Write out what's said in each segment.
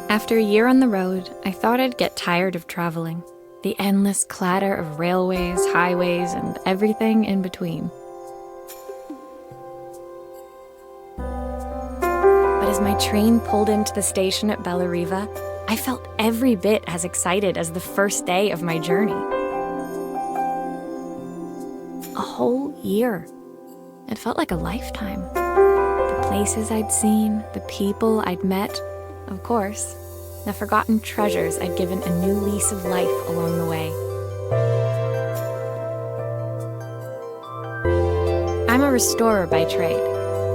After a year on the road, I thought I'd get tired of traveling. The endless clatter of railways, highways, and everything in between. But as my train pulled into the station at Bellariva, I felt every bit as excited as the first day of my journey. A whole year. It felt like a lifetime. The places I'd seen, the people I'd met, of course, the forgotten treasures I'd given a new lease of life along the way. I'm a restorer by trade.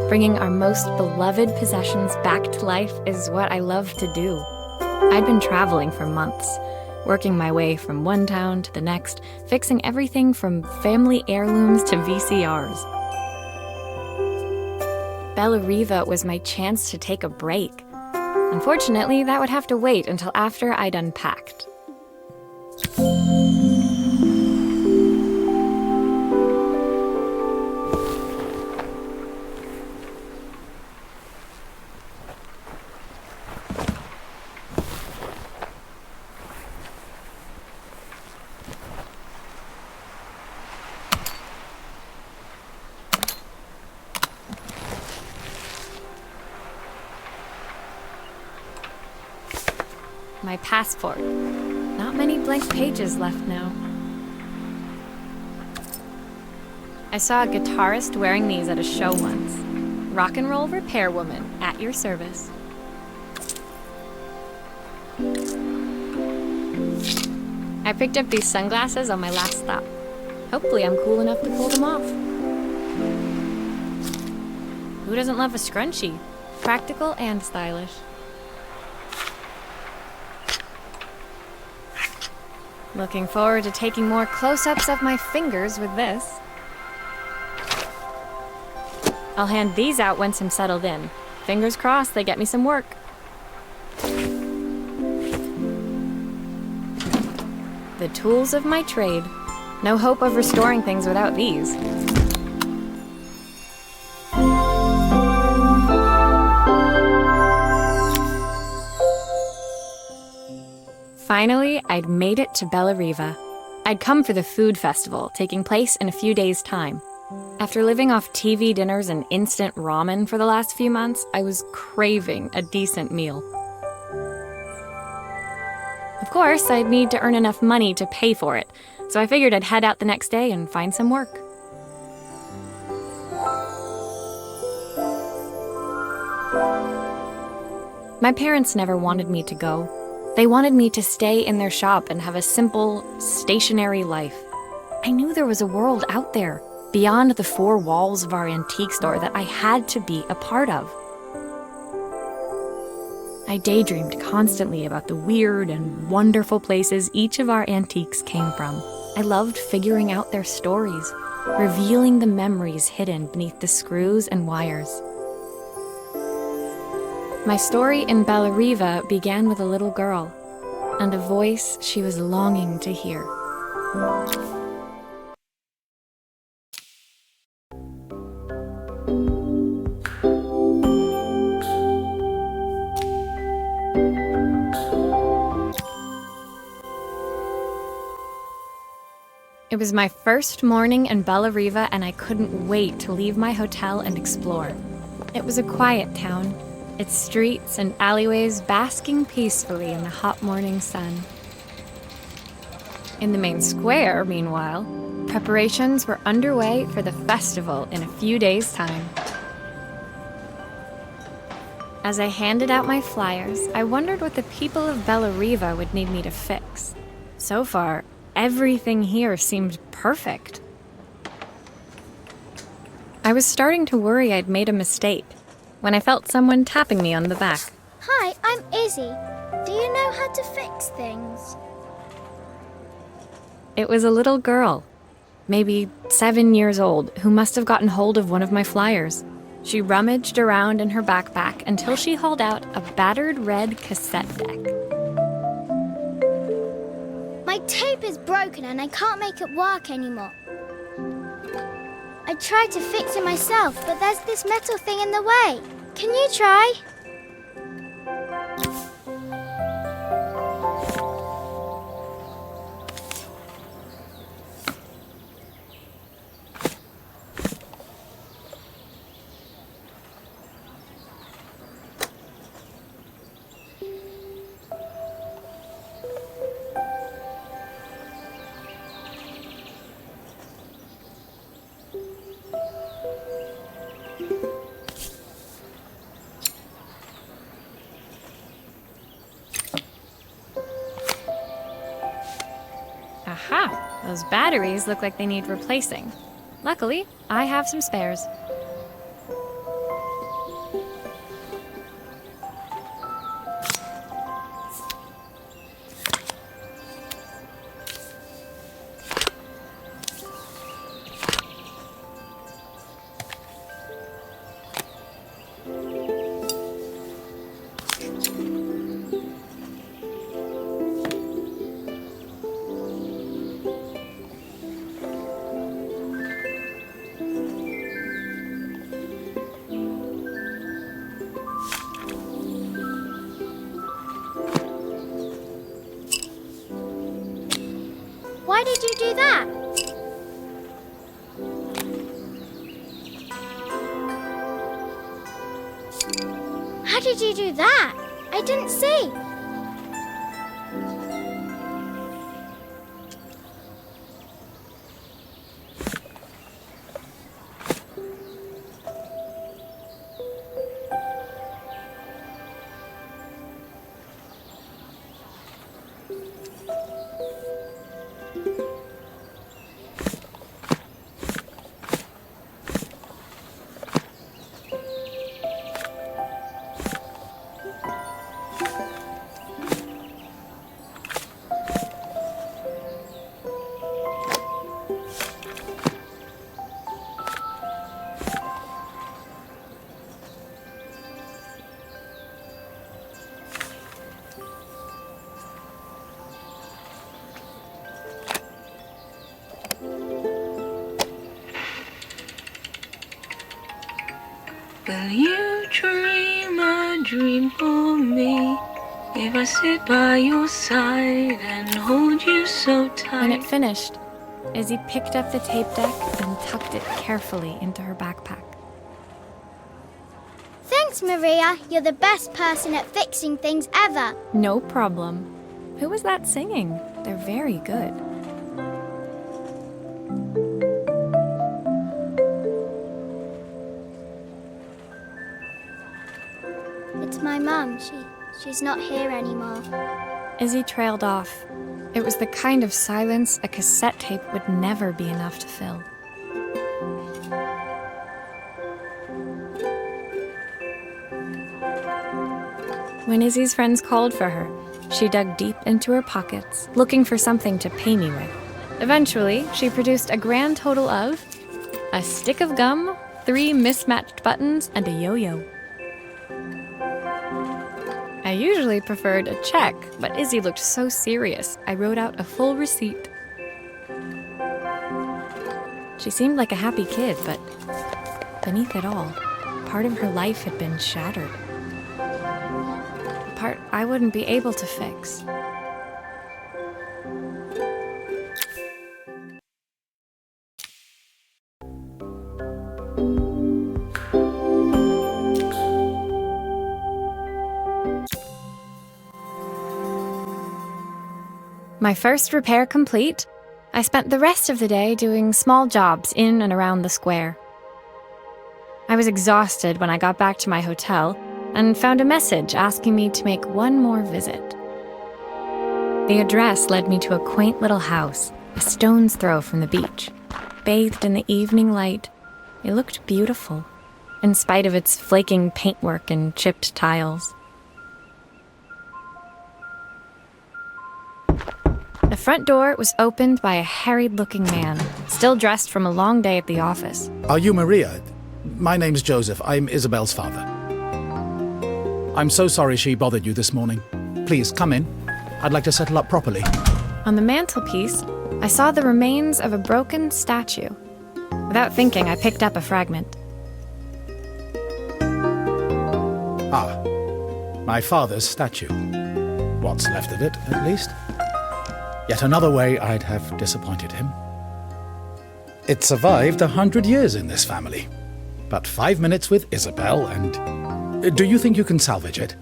Bringing our most beloved possessions back to life is what I love to do. I'd been traveling for months, working my way from one town to the next, fixing everything from family heirlooms to VCRs. Bellariva was my chance to take a break. Unfortunately, that would have to wait until after I'd unpacked. My passport. Not many blank pages left now. I saw a guitarist wearing these at a show once. Rock and roll repairwoman, at your service. I picked up these sunglasses on my last stop. Hopefully I'm cool enough to pull them off. Who doesn't love a scrunchie? Practical and stylish. Looking forward to taking more close-ups of my fingers with this. I'll hand these out once I'm settled in. Fingers crossed they get me some work. The tools of my trade. No hope of restoring things without these. Finally, I'd made it to Bellariva. I'd come for the food festival, taking place in a few days' time. After living off TV dinners and instant ramen for the last few months, I was craving a decent meal. Of course, I'd need to earn enough money to pay for it, so I figured I'd head out the next day and find some work. My parents never wanted me to go. They wanted me to stay in their shop and have a simple, stationary life. I knew there was a world out there, beyond the four walls of our antique store, that I had to be a part of. I daydreamed constantly about the weird and wonderful places each of our antiques came from. I loved figuring out their stories, revealing the memories hidden beneath the screws and wires. My story in Bellariva began with a little girl, and a voice she was longing to hear. It was my first morning in Bellariva, and I couldn't wait to leave my hotel and explore. It was a quiet town, its streets and alleyways basking peacefully in the hot morning sun. In the main square, meanwhile, preparations were underway for the festival in a few days' time. As I handed out my flyers, I wondered what the people of Bellariva would need me to fix. So far, everything here seemed perfect. I was starting to worry I'd made a mistake when I felt someone tapping me on the back. Hi, I'm Izzy. Do you know how to fix things? It was a little girl, maybe 7 years old, who must have gotten hold of one of my flyers. She rummaged around in her backpack until she hauled out a battered red cassette deck. My tape is broken and I can't make it work anymore. I tried to fix it myself, but there's this metal thing in the way. Can you try? Aha! Those batteries look like they need replacing. Luckily, I have some spares. Why did you do that? How did you do that? I didn't see. Will you dream a dream for me if I sit by your side and hold you so tight? When it finished, Izzy picked up the tape deck and tucked it carefully into her backpack. Thanks, Maria. You're the best person at fixing things ever. No problem. Who was that singing? They're very good. It's my mum. She's not here anymore. Izzy trailed off. It was the kind of silence a cassette tape would never be enough to fill. When Izzy's friends called for her, she dug deep into her pockets, looking for something to pay me with. Eventually, she produced a grand total of a stick of gum, 3 mismatched buttons, and a yo-yo. I usually preferred a check, but Izzy looked so serious, I wrote out a full receipt. She seemed like a happy kid, but beneath it all, part of her life had been shattered. A part I wouldn't be able to fix. My first repair complete, I spent the rest of the day doing small jobs in and around the square. I was exhausted when I got back to my hotel and found a message asking me to make one more visit. The address led me to a quaint little house, a stone's throw from the beach. Bathed in the evening light, it looked beautiful, in spite of its flaking paintwork and chipped tiles. The front door was opened by a harried-looking man, still dressed from a long day at the office. Are you Maria? My name's Joseph. I'm Isabel's father. I'm so sorry she bothered you this morning. Please, come in. I'd like to settle up properly. On the mantelpiece, I saw the remains of a broken statue. Without thinking, I picked up a fragment. Ah, my father's statue. What's left of it, at least. Yet another way I'd have disappointed him. It survived 100 years in this family. But 5 minutes with Isabel and... Do you think you can salvage it?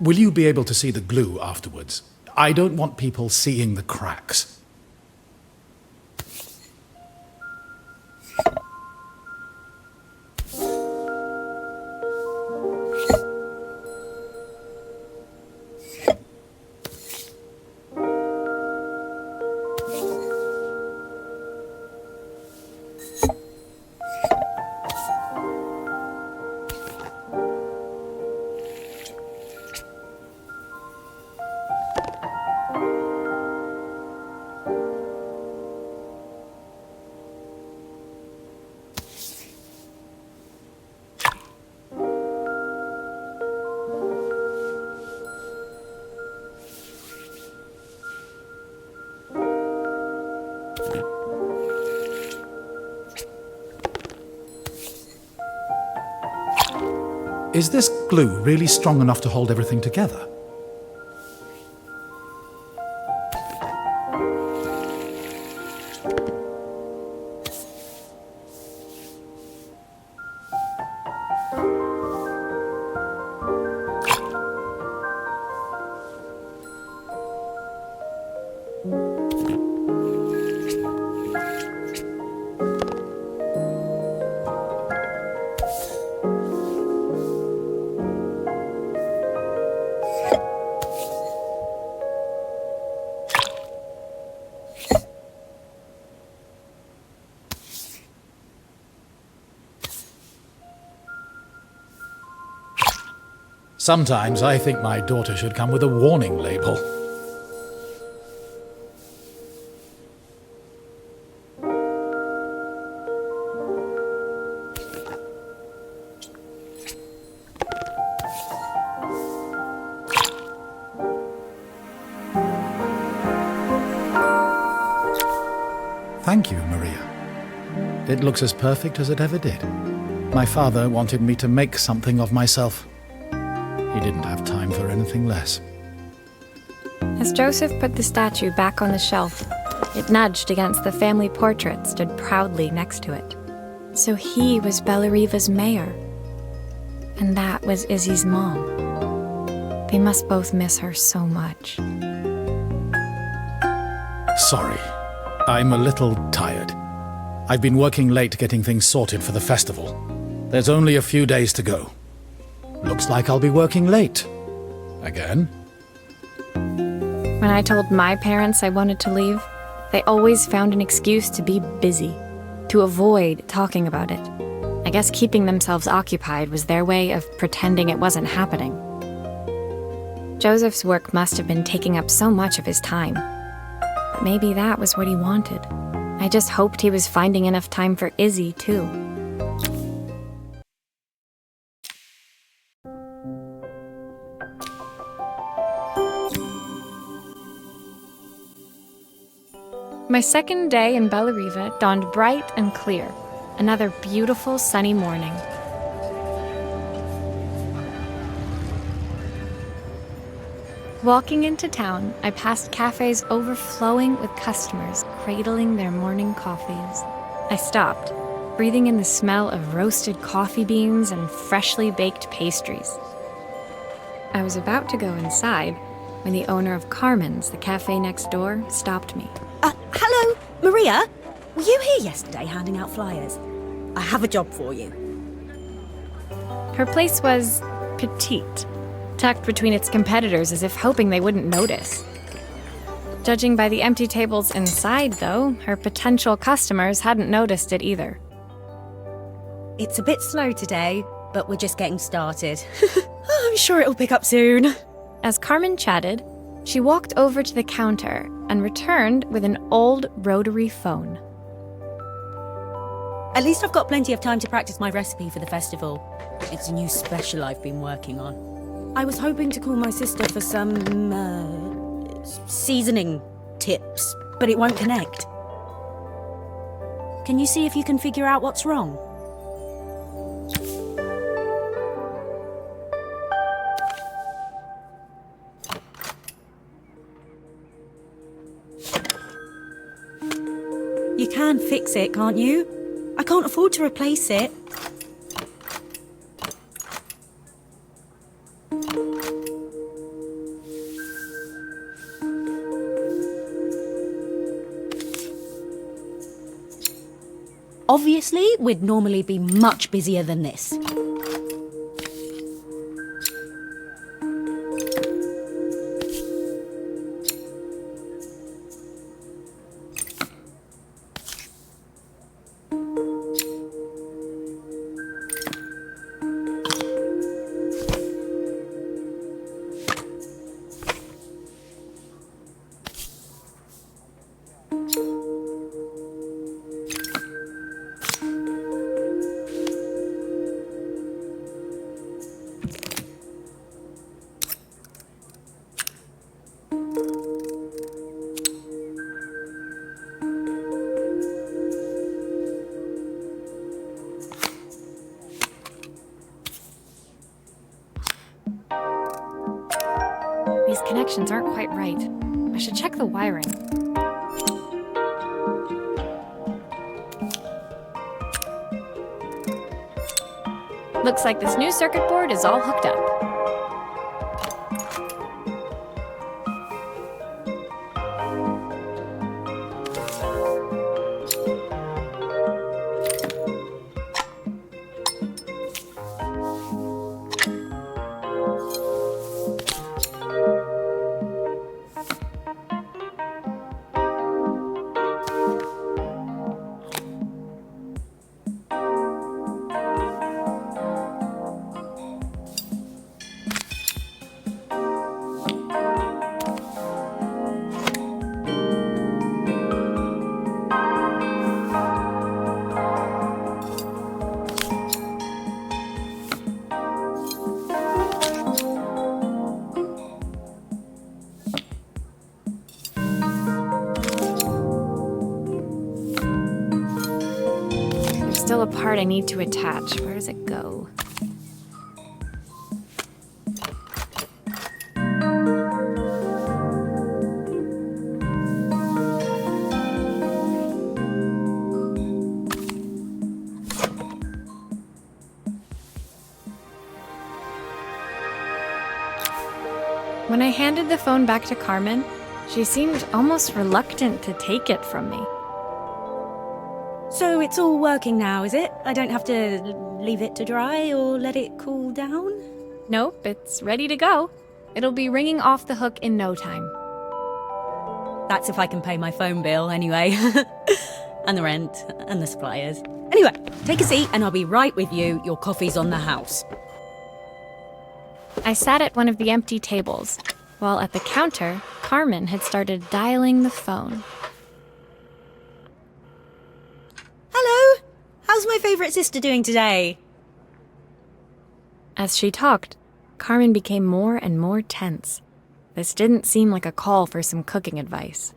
Will you be able to see the glue afterwards? I don't want people seeing the cracks. Is this glue really strong enough to hold everything together? Sometimes I think my daughter should come with a warning label. Thank you, Maria. It looks as perfect as it ever did. My father wanted me to make something of myself. He didn't have time for anything less. As Joseph put the statue back on the shelf, it nudged against the family portrait stood proudly next to it. So he was Bellariva's mayor. And that was Izzy's mom. They must both miss her so much. Sorry, I'm a little tired. I've been working late getting things sorted for the festival. There's only a few days to go. Looks like I'll be working late. Again? When I told my parents I wanted to leave, they always found an excuse to be busy, to avoid talking about it. I guess keeping themselves occupied was their way of pretending it wasn't happening. Joseph's work must have been taking up so much of his time. But maybe that was what he wanted. I just hoped he was finding enough time for Izzy, too. My second day in Bellariva dawned bright and clear. Another beautiful sunny morning. Walking into town, I passed cafes overflowing with customers cradling their morning coffees. I stopped, breathing in the smell of roasted coffee beans and freshly baked pastries. I was about to go inside when the owner of Carmen's, the cafe next door, stopped me. Hello, Maria? Were you here yesterday handing out flyers? I have a job for you. Her place was petite, tucked between its competitors as if hoping they wouldn't notice. Judging by the empty tables inside, though, her potential customers hadn't noticed it either. It's a bit slow today, but we're just getting started. I'm sure it'll pick up soon. As Carmen chatted, she walked over to the counter and returned with an old rotary phone. At least I've got plenty of time to practice my recipe for the festival. It's a new special I've been working on. I was hoping to call my sister for some, seasoning tips, but it won't connect. Can you see if you can figure out what's wrong? You can fix it, can't you? I can't afford to replace it. Obviously, we'd normally be much busier than this. These connections aren't quite right. I should check the wiring. Looks like this new circuit board is all hooked up. Still a part I need to attach. Where does it go? When I handed the phone back to Carmen, she seemed almost reluctant to take it from me. So it's all working now, is it? I don't have to leave it to dry or let it cool down? Nope, it's ready to go. It'll be ringing off the hook in no time. That's if I can pay my phone bill, anyway. And the rent, and the suppliers. Anyway, take a seat and I'll be right with you. Your coffee's on the house. I sat at one of the empty tables, while at the counter, Carmen had started dialing the phone. Hello? How's my favourite sister doing today? As she talked, Carmen became more and more tense. This didn't seem like a call for some cooking advice.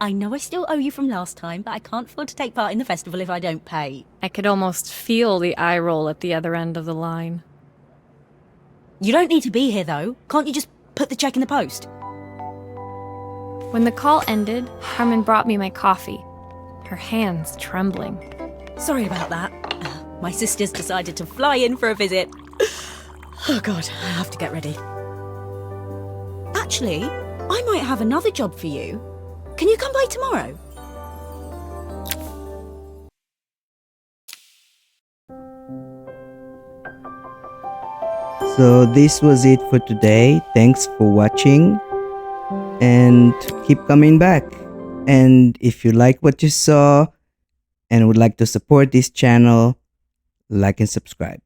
I know I still owe you from last time, but I can't afford to take part in the festival if I don't pay. I could almost feel the eye roll at the other end of the line. You don't need to be here, though. Can't you just put the check in the post? When the call ended, Carmen brought me my coffee, her hands trembling. Sorry about that. My sister's decided to fly in for a visit. Oh God, I have to get ready. Actually, I might have another job for you. Can you come by tomorrow? So this was it for today. Thanks for watching and keep coming back. And if you like what you saw and would like to support this channel, like and subscribe.